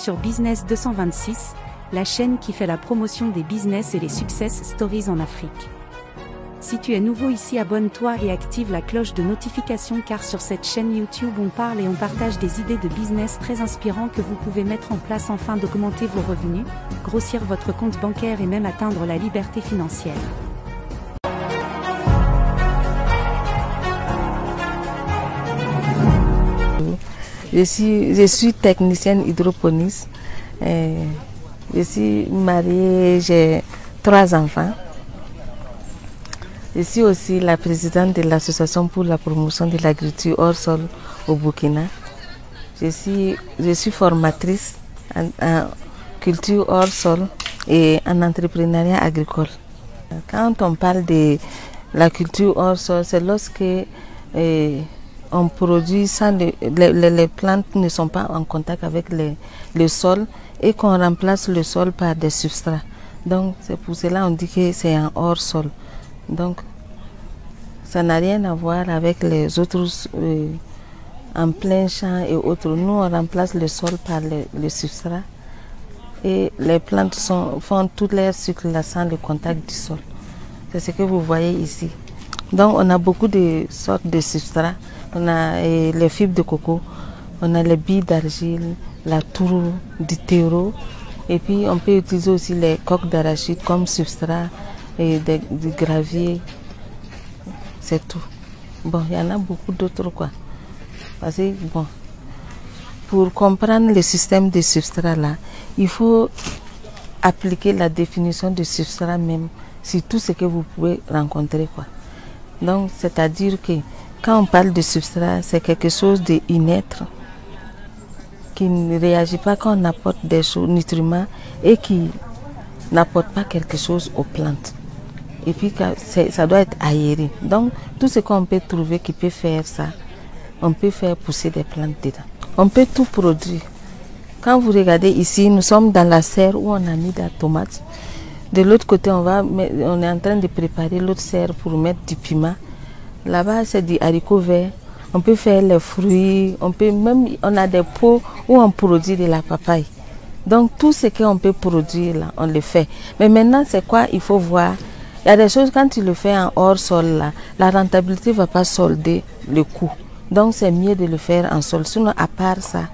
sur Business 226, la chaîne qui fait la promotion des business et les success stories en Afrique. Si tu es nouveau ici, abonne-toi et active la cloche de notification car sur cette chaîne YouTube on parle et on partage des idées de business très inspirants que vous pouvez mettre en place afin d'augmenter vos revenus, grossir votre compte bancaire et même atteindre la liberté financière. Je suis technicienne hydroponiste. Je suis mariée, j'ai 3 enfants. Je suis aussi la présidente de l'association pour la promotion de l'agriculture hors sol au Burkina. Je suis formatrice en culture hors sol et en entrepreneuriat agricole. Quand on parle de la culture hors sol, c'est lorsque on produit sans les plantes ne sont pas en contact avec le sol et qu'on remplace le sol par des substrats. Donc c'est pour cela qu'on dit que c'est un hors sol. Donc ça n'a rien à voir avec les autres en plein champ et autres. Nous on remplace le sol par le substrat et les plantes font tout leur cycle là sans le contact du sol. C'est ce que vous voyez ici. Donc on a beaucoup de sortes de substrats. On a les fibres de coco, on a les billes d'argile, la tourbe, du terreau. Et puis on peut utiliser aussi les coques d'arachide comme substrat et du gravier. C'est tout. Bon, il y en a beaucoup d'autres quoi. Parce que bon, pour comprendre le système de substrat là, il faut appliquer la définition de substrat même sur tout ce que vous pouvez rencontrer quoi. Donc c'est-à-dire que quand on parle de substrat, c'est quelque chose d'inerte qui ne réagit pas quand on apporte des nutriments et qui n'apporte pas quelque chose aux plantes. Et puis ça doit être aéré. Donc tout ce qu'on peut trouver qui peut faire ça, on peut faire pousser des plantes dedans. On peut tout produire. Quand vous regardez ici, nous sommes dans la serre où on a mis de la tomate. De l'autre côté, on est en train de préparer l'autre serre pour mettre du piment. Là-bas, c'est du haricot vert. On peut faire les fruits. On a des pots où on produit de la papaye. Donc, tout ce qu'on peut produire, là, on le fait. Mais maintenant, c'est quoi? Il faut voir. Il y a des choses, quand tu le fais en hors sol, là, la rentabilité ne va pas solder le coût. Donc, c'est mieux de le faire en sol. Sinon, à part ça,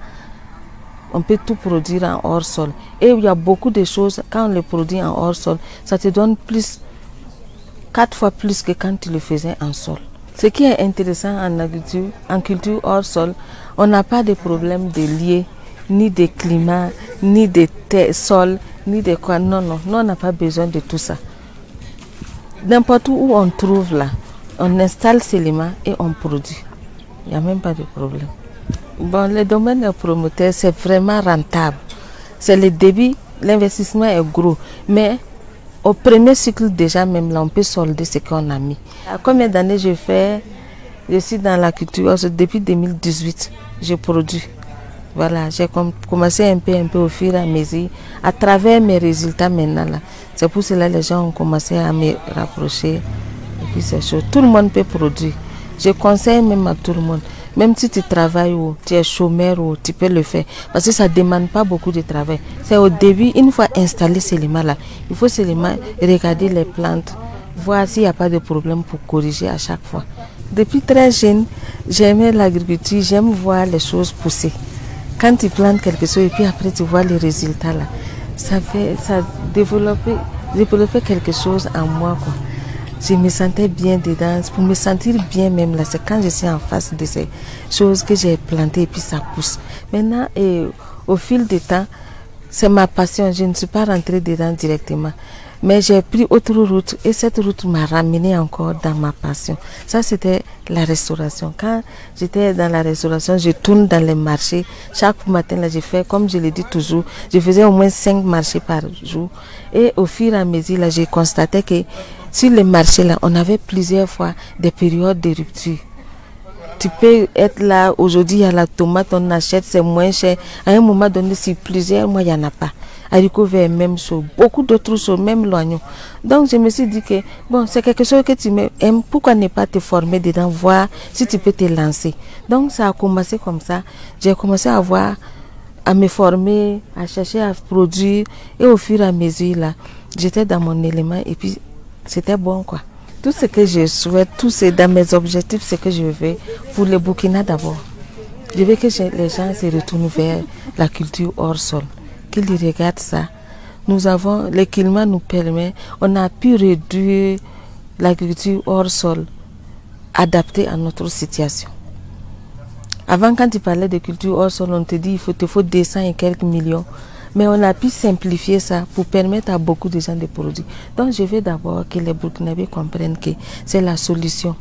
on peut tout produire en hors sol. Et il y a beaucoup de choses, quand on le produit en hors sol, ça te donne 4 fois plus que quand tu le faisais en sol. Ce qui est intéressant en culture hors sol, on n'a pas de problème de lier, ni de climat, ni de sol, ni de quoi. Non, non, nous on n'a pas besoin de tout ça. N'importe où on trouve là, on installe ces éléments et on produit. Il n'y a même pas de problème. Bon, le domaine des promoteurs, c'est vraiment rentable. C'est le débit, l'investissement est gros, mais au premier cycle déjà même là, on peut solder ce qu'on a mis. À combien d'années je suis dans la culture? Depuis 2018, je produis. Voilà, j'ai commencé un peu au fur et à mesure, à travers mes résultats maintenant là. C'est pour cela que les gens ont commencé à me rapprocher. Et puis c'est chaud. Tout le monde peut produire. Je conseille même à tout le monde. Même si tu travailles ou tu es chômeur ou tu peux le faire. Parce que ça ne demande pas beaucoup de travail. C'est au début, une fois installé ces éléments-là, il faut seulement regarder les plantes, voir s'il n'y a pas de problème pour corriger à chaque fois. Depuis très jeune, j'aimais l'agriculture, j'aime voir les choses pousser. Quand tu plantes quelque chose et puis après tu vois les résultats là, ça développait quelque chose en moi quoi. Je me sentais bien dedans. Pour me sentir bien même là, c'est quand je suis en face de ces choses que j'ai plantées et puis ça pousse. Maintenant, au fil du temps, c'est ma passion. Je ne suis pas rentrée dedans directement. Mais j'ai pris autre route et cette route m'a ramené encore dans ma passion. Ça, c'était la restauration. Quand j'étais dans la restauration, je tourne dans les marchés. Chaque matin, là, j'ai fait, comme je le dis toujours, je faisais au moins 5 marchés par jour. Et au fur et à mesure, là, j'ai constaté que sur les marchés, là, on avait plusieurs fois des périodes de rupture. Tu peux être là, aujourd'hui, il y a la tomate, on achète, c'est moins cher. À un moment donné, si plusieurs mois, il n'y en a pas. Haricot vert, même chose. Beaucoup d'autres choses, même l'oignon. Donc, je me suis dit que, bon, c'est quelque chose que tu aimes. Pourquoi ne pas te former dedans, voir si tu peux te lancer. Donc, ça a commencé comme ça. J'ai commencé à voir à me former, à chercher à produire. Et au fur et à mesure, là, j'étais dans mon élément et puis c'était bon, quoi. Tout ce que je souhaite, tout c'est dans mes objectifs, ce que je veux pour le Burkina d'abord. Je veux que les gens se retournent vers la culture hors sol, qu'ils regardent ça. Nous avons, le climat nous permet, on a pu réduire l'agriculture hors sol, adaptée à notre situation. Avant, quand tu parlais de culture hors sol, on te dit qu'il te faut 200 et quelques millions. Mais on a pu simplifier ça pour permettre à beaucoup de gens de produire. Donc je veux d'abord que les Burkinabés comprennent que c'est la solution.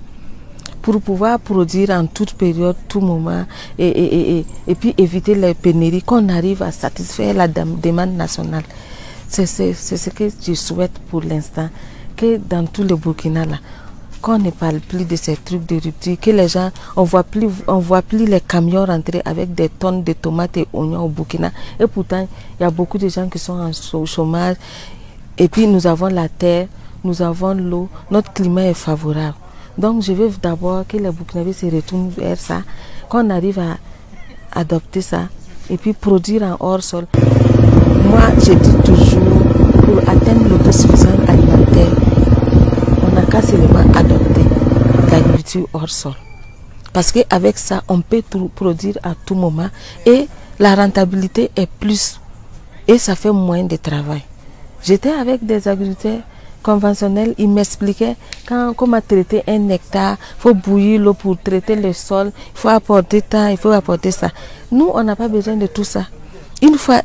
Pour pouvoir produire en toute période, tout moment, et puis éviter les pénuries, qu'on arrive à satisfaire la demande nationale. C'est ce que je souhaite pour l'instant, que dans tout le Burkina, là, qu'on ne parle plus de ces trucs de rupture, que les gens, on voit plus les camions rentrer avec des tonnes de tomates et oignons au Burkina. Et pourtant, il y a beaucoup de gens qui sont en chômage. Et puis nous avons la terre, nous avons l'eau, notre climat est favorable. Donc je veux d'abord que les Burkinabés se retournent vers ça, qu'on arrive à adopter ça et puis produire en hors sol. Moi, je dis toujours, pour atteindre l'autosuffisance alimentaire, on n'a qu'à seulement adopter l'agriculture hors sol. Parce qu'avec ça, on peut produire à tout moment et la rentabilité est plus et ça fait moins de travail. J'étais avec des agriculteurs conventionnels, ils m'expliquaient comment traiter un hectare, il faut bouillir l'eau pour traiter le sol, il faut apporter ça, il faut apporter ça. Nous, on n'a pas besoin de tout ça. Une fois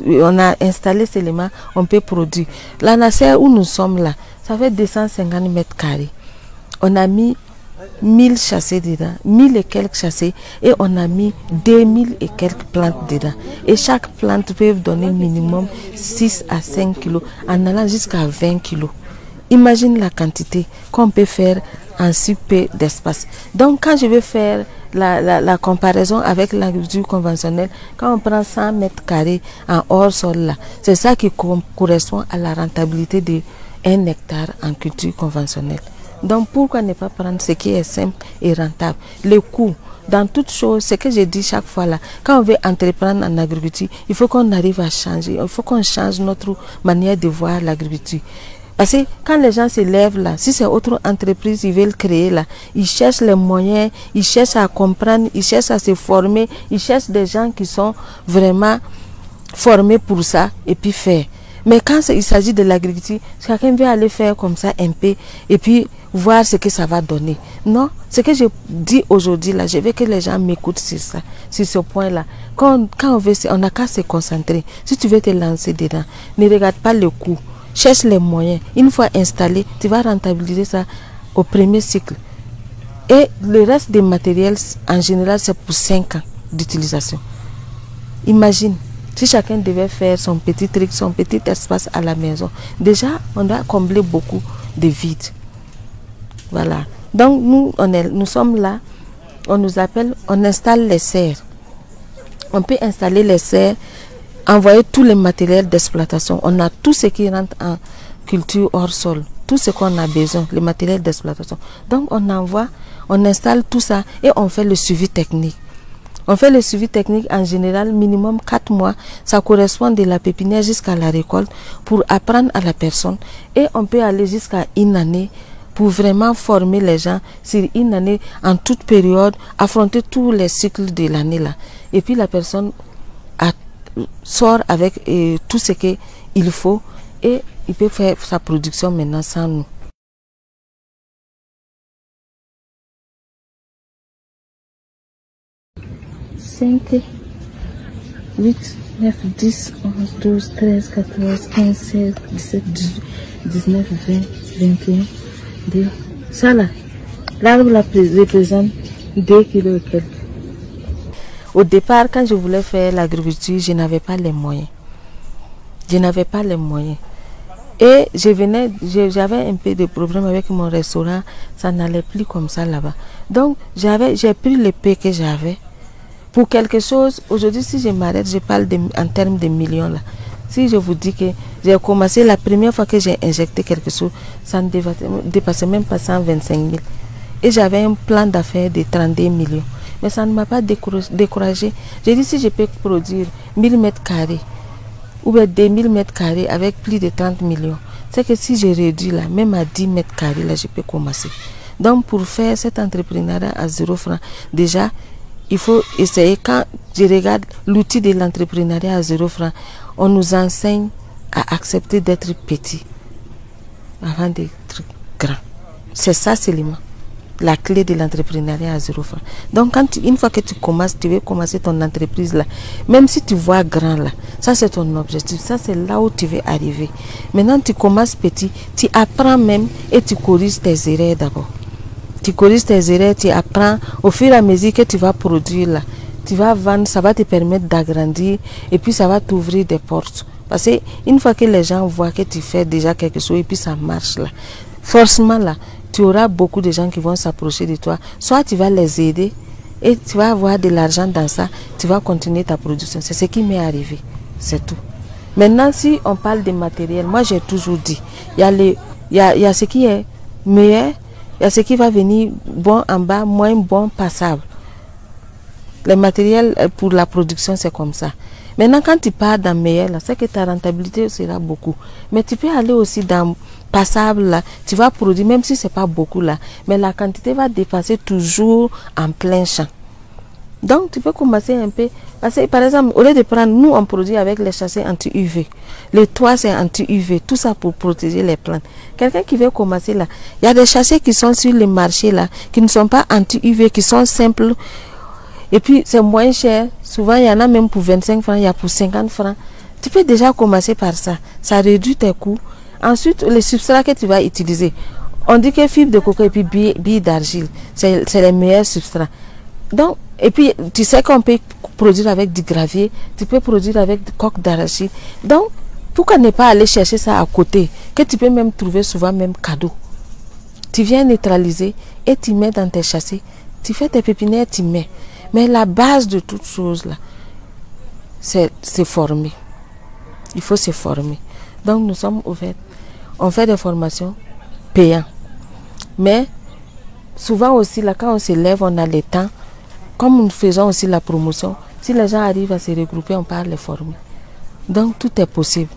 on a installé ces éléments, on peut produire. La nacelle où nous sommes là, ça fait 250 mètres carrés. On a mis 1000 chassés dedans, 1000 et quelques chassés, et on a mis 2000 et quelques plantes dedans. Et chaque plante peut donner minimum 6 à 5 kilos, en allant jusqu'à 20 kilos. Imagine la quantité qu'on peut faire en si peu d'espace. Donc quand je vais faire la comparaison avec l'agriculture conventionnelle, quand on prend 100 mètres carrés en hors sol là, c'est ça qui correspond à la rentabilité de 1 hectare en culture conventionnelle. Donc pourquoi ne pas prendre ce qui est simple et rentable? Le coût, dans toute chose, ce que je dis chaque fois là, quand on veut entreprendre en agriculture, il faut qu'on arrive à changer, il faut qu'on change notre manière de voir l'agriculture. Parce que quand les gens se lèvent là, si c'est autre entreprise, ils veulent créer là, ils cherchent les moyens, ils cherchent à comprendre, ils cherchent à se former, ils cherchent des gens qui sont vraiment formés pour ça et puis faire. Mais quand il s'agit de l'agriculture, chacun veut aller faire comme ça un peu et puis voir ce que ça va donner. Non, ce que je dis aujourd'hui là, je veux que les gens m'écoutent sur ça, sur ce point-là. Quand on veut, on n'a qu'à se concentrer. Si tu veux te lancer dedans, ne regarde pas le coût, cherche les moyens. Une fois installé, tu vas rentabiliser ça au premier cycle. Et le reste des matériels, en général, c'est pour 5 ans d'utilisation. Imagine. Si chacun devait faire son petit truc, son petit espace à la maison, déjà, on doit combler beaucoup de vide. Voilà. Donc, nous sommes là, on nous appelle, on installe les serres. On peut installer les serres, envoyer tous les matériels d'exploitation. On a tout ce qui rentre en culture hors sol, tout ce qu'on a besoin, les matériels d'exploitation. Donc, on envoie, on installe tout ça et on fait le suivi technique. On fait le suivi technique en général minimum 4 mois. Ça correspond de la pépinière jusqu'à la récolte pour apprendre à la personne. Et on peut aller jusqu'à 1 année pour vraiment former les gens sur 1 année en toute période, affronter tous les cycles de l'année là. Et puis la personne sort avec tout ce qu'il faut et il peut faire sa production maintenant sans nous. 5, 8, 9, 10, 11, 12, 13, 14, 15, 16, 17, 18, 19, 20, 21, 2. Ça là, l'arbre représente 2 kilos et quelques. Au départ, quand je voulais faire l'agriculture, je n'avais pas les moyens. Je n'avais pas les moyens. Et j'avais un peu de problème avec mon restaurant, ça n'allait plus comme ça là-bas. Donc, j'ai pris le peu que j'avais. Pour quelque chose, aujourd'hui, si je m'arrête, je parle en termes de millions là. Si je vous dis que j'ai commencé la première fois que j'ai injecté quelque chose, ça ne dépassait même pas 125 000. Et j'avais un plan d'affaires de 32 millions. Mais ça ne m'a pas découragé. J'ai dit, si je peux produire 1000 mètres carrés ou bien 2000 mètres carrés avec plus de 30 millions, c'est que si je réduis là, même à 10 mètres carrés, là, je peux commencer. Donc, pour faire cet entrepreneuriat à 0 francs, déjà, il faut essayer. Quand je regarde l'outil de l'entrepreneuriat à 0 francs, on nous enseigne à accepter d'être petit avant d'être grand. C'est ça seulement la clé de l'entrepreneuriat à 0 francs. Donc, une fois que tu commences, tu veux commencer ton entreprise là, même si tu vois grand là, ça c'est ton objectif, ça c'est là où tu veux arriver. Maintenant, tu commences petit, tu apprends même et tu corriges tes erreurs d'abord. Tu corriges tes erreurs, tu apprends au fur et à mesure que tu vas produire là. Tu vas vendre, ça va te permettre d'agrandir et puis ça va t'ouvrir des portes. Parce que une fois que les gens voient que tu fais déjà quelque chose et puis ça marche là, forcément là, tu auras beaucoup de gens qui vont s'approcher de toi. Soit tu vas les aider et tu vas avoir de l'argent dans ça, tu vas continuer ta production. C'est ce qui m'est arrivé, c'est tout. Maintenant, si on parle de matériel, moi j'ai toujours dit, il y a ce qui est meilleur, il y a ce qui va venir bon en bas, moins bon, passable. Les matériels pour la production, c'est comme ça. Maintenant, quand tu pars dans meilleur, c'est que ta rentabilité sera beaucoup. Mais tu peux aller aussi dans passable, là. Tu vas produire, même si ce n'est pas beaucoup, là. Mais la quantité va dépasser toujours en plein champ. Donc, tu peux commencer un peu. Parce que, par exemple, au lieu de prendre, nous, on produit avec les châssis anti-UV. Le toit, c'est anti-UV. Tout ça pour protéger les plantes. Quelqu'un qui veut commencer là, il y a des châssis qui sont sur le marché, là, qui ne sont pas anti-UV, qui sont simples. Et puis, c'est moins cher. Souvent, il y en a même pour 25 francs, il y a pour 50 francs. Tu peux déjà commencer par ça. Ça réduit tes coûts. Ensuite, les substrats que tu vas utiliser. On dit que fibre de coco et puis billes d'argile, c'est les meilleurs substrats. Donc, et puis, tu sais qu'on peut produire avec du gravier, tu peux produire avec du coque d'arachide. Donc, pourquoi ne pas aller chercher ça à côté, que tu peux même trouver souvent même cadeau. Tu viens neutraliser et tu mets dans tes châssis. Tu fais tes pépinières, tu mets. Mais la base de toute chose là, c'est former. Il faut se former. Donc nous sommes ouverts. On fait des formations payantes. Mais souvent aussi là, quand on se lève, on a le temps. Comme nous faisons aussi la promotion, si les gens arrivent à se regrouper, on peut les former. Donc tout est possible.